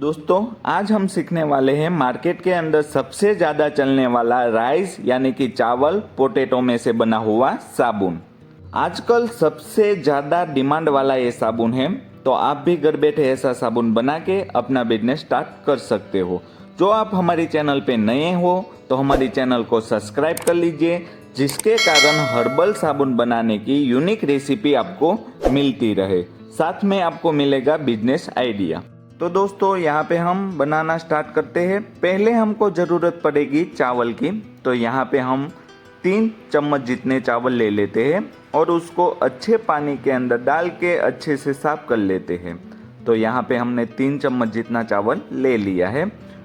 दोस्तों आज हम सीखने वाले हैं मार्केट के अंदर सबसे ज़्यादा चलने वाला राइस यानी कि चावल पोटैटो में से बना हुआ साबुन। आजकल सबसे ज़्यादा डिमांड वाला ये साबुन है, तो आप भी घर बैठे ऐसा साबुन बना के अपना बिजनेस स्टार्ट कर सकते हो। जो आप हमारी चैनल पे नए हो तो हमारी चैनल को सब्सक्राइब कर लीजिए, जिसके कारण हर्बल साबुन बनाने की यूनिक रेसिपी आपको मिलती रहे, साथ में आपको मिलेगा बिजनेस आइडिया। तो दोस्तों यहाँ पे हम बनाना स्टार्ट करते हैं। पहले हमको ज़रूरत पड़ेगी चावल की, तो यहाँ पे हम 3 चम्मच जितने चावल ले लेते हैं और उसको अच्छे पानी के अंदर डाल के अच्छे से साफ कर लेते हैं। तो यहाँ पे हमने 3 चम्मच जितना चावल ले लिया है।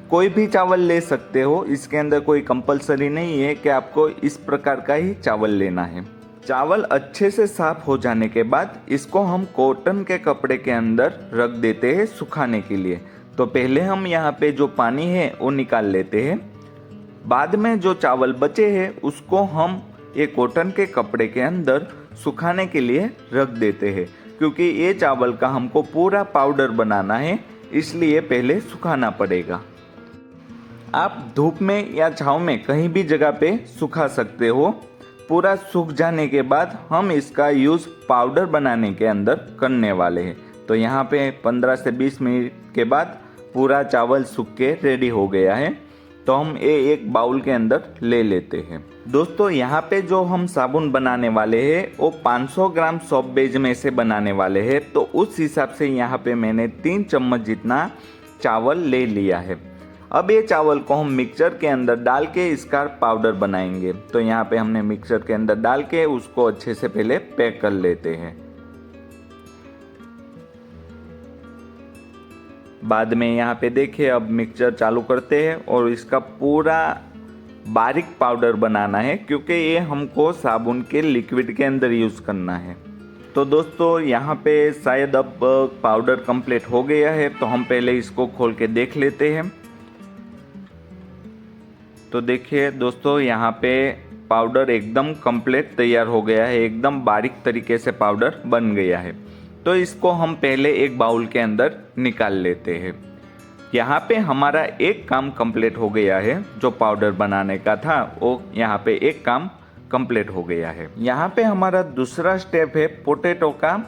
कोई भी चावल ले सकते हो, इसके अंदर कोई कंपलसरी नहीं है कि आपको इस प्रकार का ही चावल लेना है। चावल अच्छे से साफ हो जाने के बाद इसको हम कॉटन के कपड़े के अंदर रख देते हैं सुखाने के लिए। तो पहले हम यहाँ पे जो पानी है वो निकाल लेते हैं। बाद में जो चावल बचे हैं उसको हम ये कॉटन के कपड़े के अंदर सुखाने के लिए रख देते हैं, क्योंकि ये चावल का हमको पूरा पाउडर बनाना है, इसलिए पहले सुखाना पड़ेगा। आप धूप में या छाँव में कहीं भी जगह पे सुखा सकते हो। पूरा सूख जाने के बाद हम इसका यूज़ पाउडर बनाने के अंदर करने वाले हैं। तो यहाँ पे 15 से 20 मिनट के बाद पूरा चावल सूख के रेडी हो गया है। तो हम ये एक बाउल के अंदर ले लेते हैं। दोस्तों यहाँ पे जो हम साबुन बनाने वाले हैं वो 500 ग्राम सोप बेस में से बनाने वाले हैं। तो उस हिसाब से यहाँ पे मैंने 3 चम्मच जितना चावल ले लिया है। अब ये चावल को हम मिक्सचर के अंदर डाल के इसका पाउडर बनाएंगे। तो यहाँ पे हमने मिक्सचर के अंदर डाल के उसको अच्छे से पहले पैक कर लेते हैं। बाद में यहाँ पे देखिए, अब मिक्सचर चालू करते हैं और इसका पूरा बारीक पाउडर बनाना है, क्योंकि ये हमको साबुन के लिक्विड के अंदर यूज़ करना है। तो दोस्तों यहाँ पे शायद अब पाउडर कंप्लीट हो गया है, तो हम पहले इसको खोल के देख लेते हैं। तो देखिए दोस्तों यहाँ पे पाउडर एकदम कंप्लीट तैयार हो गया है, एकदम बारीक तरीके से पाउडर बन गया है। तो इसको हम पहले एक बाउल के अंदर निकाल लेते हैं। यहाँ पे हमारा एक काम कंप्लीट हो गया है, जो पाउडर बनाने का था वो यहाँ पे एक काम कंप्लीट हो गया है। यहाँ पे हमारा दूसरा स्टेप है पोटैटो का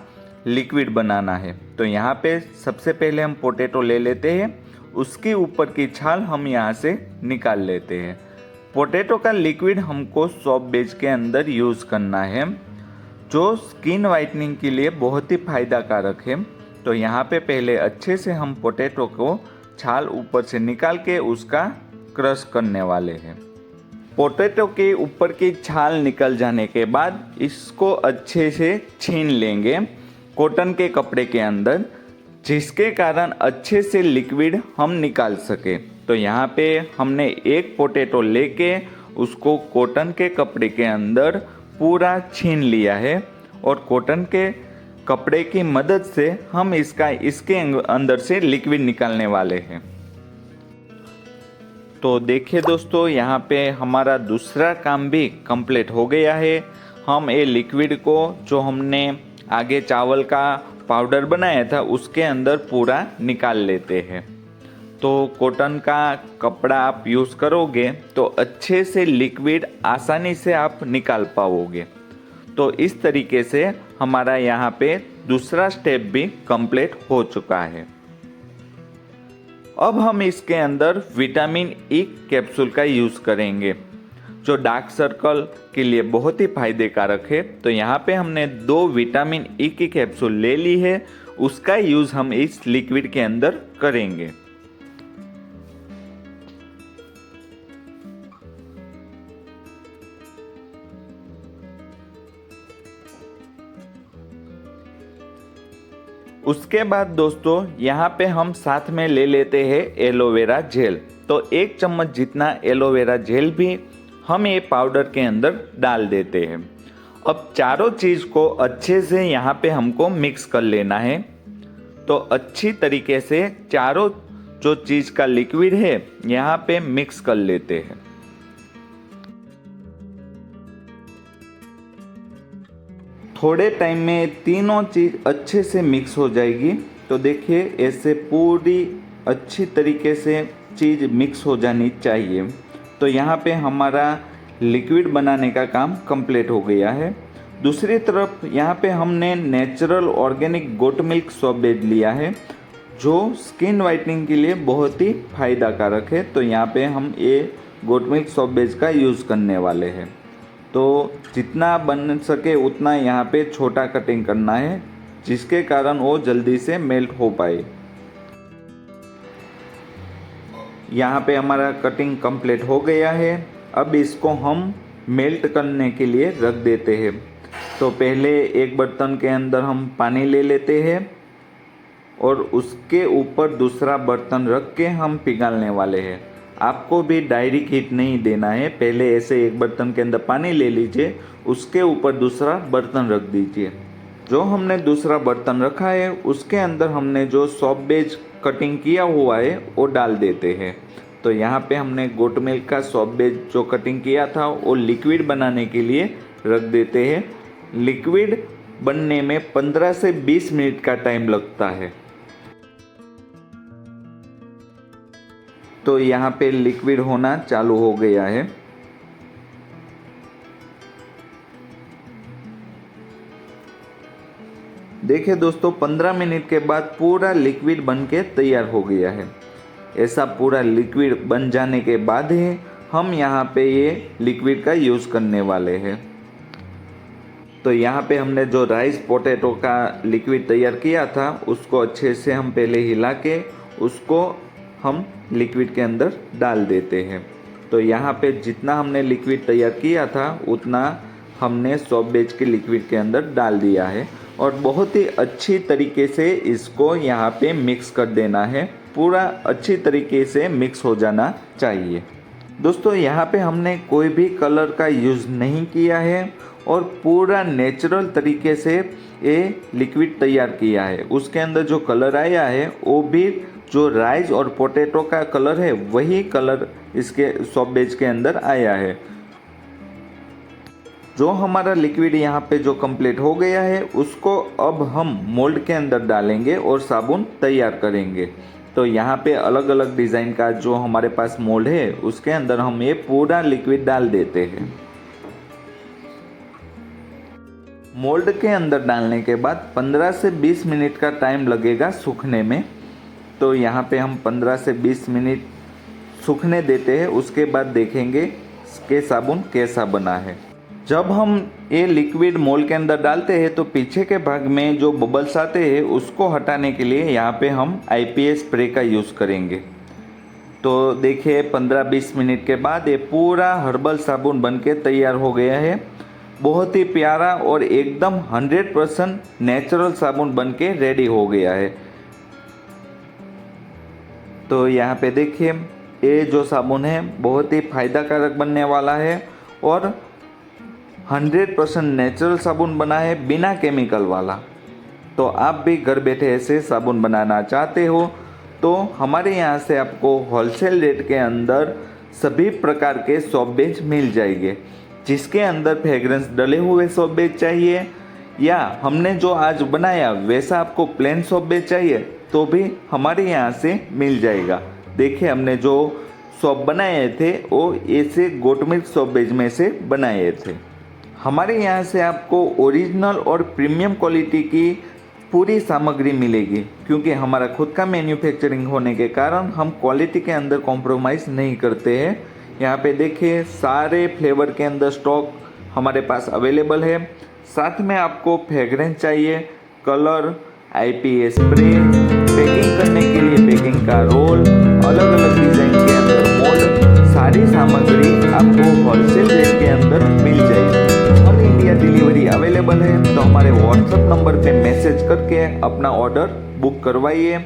लिक्विड बनाना है। तो यहाँ पे सबसे पहले हम पोटैटो ले लेते हैं, उसके ऊपर की छाल हम यहाँ से निकाल लेते हैं। पोटैटो का लिक्विड हमको सोप बेस के अंदर यूज़ करना है, जो स्किन वाइटनिंग के लिए बहुत ही फायदा कारक है। तो यहाँ पे पहले अच्छे से हम पोटैटो को छाल ऊपर से निकाल के उसका क्रश करने वाले हैं। पोटैटो के ऊपर की छाल निकल जाने के बाद इसको अच्छे से छीन लेंगे कॉटन के कपड़े के अंदर, जिसके कारण अच्छे से लिक्विड हम निकाल सके। तो यहाँ पे हमने एक पोटैटो लेके उसको कॉटन के कपड़े के अंदर पूरा छीन लिया है और कॉटन के कपड़े की मदद से हम इसके अंदर से लिक्विड निकालने वाले हैं। तो देखिए दोस्तों यहाँ पे हमारा दूसरा काम भी कंप्लीट हो गया है। हम ये लिक्विड को जो हमने आगे चावल का पाउडर बनाया था उसके अंदर पूरा निकाल लेते हैं। तो कॉटन का कपड़ा आप यूज़ करोगे तो अच्छे से लिक्विड आसानी से आप निकाल पाओगे। तो इस तरीके से हमारा यहाँ पे दूसरा स्टेप भी कंप्लीट हो चुका है। अब हम इसके अंदर विटामिन ई कैप्सूल का यूज़ करेंगे, जो डार्क सर्कल के लिए बहुत ही फायदे कारक है। तो यहाँ पे हमने 2 विटामिन ई की कैप्सूल ले ली है, उसका यूज़ हम इस लिक्विड के अंदर करेंगे। उसके बाद दोस्तों यहाँ पे हम साथ में ले लेते हैं एलोवेरा जेल। तो 1 चम्मच जितना एलोवेरा जेल भी हम ये पाउडर के अंदर डाल देते हैं। अब चारों चीज़ को अच्छे से यहाँ पे हमको मिक्स कर लेना है। तो अच्छी तरीके से चारों जो चीज़ का लिक्विड है यहाँ पे मिक्स कर लेते हैं। थोड़े टाइम में तीनों चीज़ अच्छे से मिक्स हो जाएगी। तो देखिए ऐसे पूरी अच्छी तरीके से चीज़ मिक्स हो जानी चाहिए। तो यहाँ पे हमारा लिक्विड बनाने का काम कंप्लीट हो गया है। दूसरी तरफ यहाँ पे हमने natural organic goat milk soap base लिया है जो स्किन वाइटनिंग के लिए बहुत ही फ़ायदा कारक है। तो यहाँ पे हम ये गोट मिल्क सोप बेस का यूज़ करने वाले हैं। तो जितना बन सके उतना यहाँ पे छोटा कटिंग करना है जिसके कारण वो जल्दी से मेल्ट हो पाए। यहाँ पे हमारा कटिंग कंप्लीट हो गया है। अब इसको हम मेल्ट करने के लिए रख देते हैं। तो पहले एक बर्तन के अंदर हम पानी ले लेते हैं और उसके ऊपर दूसरा बर्तन रख के हम पिघालने वाले हैं। आपको भी डायरेक्ट हीट नहीं देना है। पहले ऐसे एक बर्तन के अंदर पानी ले लीजिए, उसके ऊपर दूसरा बर्तन रख दीजिए। जो हमने दूसरा बर्तन रखा है उसके अंदर हमने जो सोप बेस कटिंग किया हुआ है वो डाल देते हैं। तो यहाँ पे हमने गोट मिल्क का सोप बेस जो कटिंग किया था वो लिक्विड बनाने के लिए रख देते हैं। लिक्विड बनने में 15 से 20 मिनट का टाइम लगता है। तो यहाँ पे लिक्विड होना चालू हो गया है। देखिए दोस्तों, 15 मिनट के बाद पूरा लिक्विड बन के तैयार हो गया है। ऐसा पूरा लिक्विड बन जाने के बाद ही हम यहाँ पे ये लिक्विड का यूज़ करने वाले हैं। तो यहाँ पे हमने जो राइस पोटैटो का लिक्विड तैयार किया था उसको अच्छे से हम पहले हिला के उसको हम लिक्विड के अंदर डाल देते हैं। तो यहाँ पे जितना हमने लिक्विड तैयार किया था उतना हमने सोप बेस के लिक्विड के अंदर डाल दिया है और बहुत ही अच्छी तरीके से इसको यहाँ पे मिक्स कर देना है। पूरा अच्छी तरीके से मिक्स हो जाना चाहिए। दोस्तों, यहाँ पे हमने कोई भी कलर का यूज़ नहीं किया है और पूरा नेचुरल तरीके से ये लिक्विड तैयार किया है। उसके अंदर जो कलर आया है वो भी जो राइस और पोटैटो का कलर है वही कलर इसके सोप बेस के अंदर आया है। जो हमारा लिक्विड यहाँ पे जो कंप्लीट हो गया है उसको अब हम मोल्ड के अंदर डालेंगे और साबुन तैयार करेंगे। तो यहाँ पे अलग अलग डिज़ाइन का जो हमारे पास मोल्ड है उसके अंदर हम ये पूरा लिक्विड डाल देते हैं। मोल्ड के अंदर डालने के बाद 15 से 20 मिनट का टाइम लगेगा सूखने में। तो यहाँ पे हम 15 से 20 मिनट सूखने देते हैं। उसके बाद देखेंगे कि साबुन कैसा बना है। जब हम ये लिक्विड मोल्ड के अंदर डालते हैं तो पीछे के भाग में जो बबल्स आते हैं उसको हटाने के लिए यहाँ पे हम IPA स्प्रे का यूज़ करेंगे। तो देखिए 15-20 मिनट के बाद ये पूरा हर्बल साबुन बनके तैयार हो गया है। बहुत ही प्यारा और एकदम 100% नेचुरल साबुन बनके रेडी हो गया है। तो यहाँ पे देखिए ये जो साबुन है बहुत ही फ़ायदा कारक बनने वाला है और 100% नेचुरल साबुन बना है बिना केमिकल वाला। तो आप भी घर बैठे ऐसे साबुन बनाना चाहते हो तो हमारे यहाँ से आपको होलसेल रेट के अंदर सभी प्रकार के सोप बेस मिल जाएंगे। जिसके अंदर फ्रेग्रेंस डले हुए सोप बेस चाहिए या हमने जो आज बनाया वैसा आपको प्लेन सोप बेस चाहिए तो भी हमारे यहाँ से मिल जाएगा। देखिए हमने जो सोप बनाए थे वो ऐसे गोट मिल्क सोप बेस में से बनाए थे। हमारे यहाँ से आपको ओरिजिनल और प्रीमियम क्वालिटी की पूरी सामग्री मिलेगी क्योंकि हमारा खुद का मैन्युफैक्चरिंग होने के कारण हम क्वालिटी के अंदर कॉम्प्रोमाइज़ नहीं करते हैं। यहाँ पे देखिए सारे फ्लेवर के अंदर स्टॉक हमारे पास अवेलेबल है। साथ में आपको फ्रेग्रेंस चाहिए, कलर, IPA स्प्रे, पैकिंग करने के लिए पैकिंग का रोल, अलग अलग डिज़ाइन के अंदर मोल्ड, सारी सामग्री आपको होलसेल रेट के अंदर मिल जाएगी। ऑल इंडिया डिलीवरी अवेलेबल है। तो हमारे व्हाट्सएप नंबर पे मैसेज करके अपना ऑर्डर बुक करवाइए।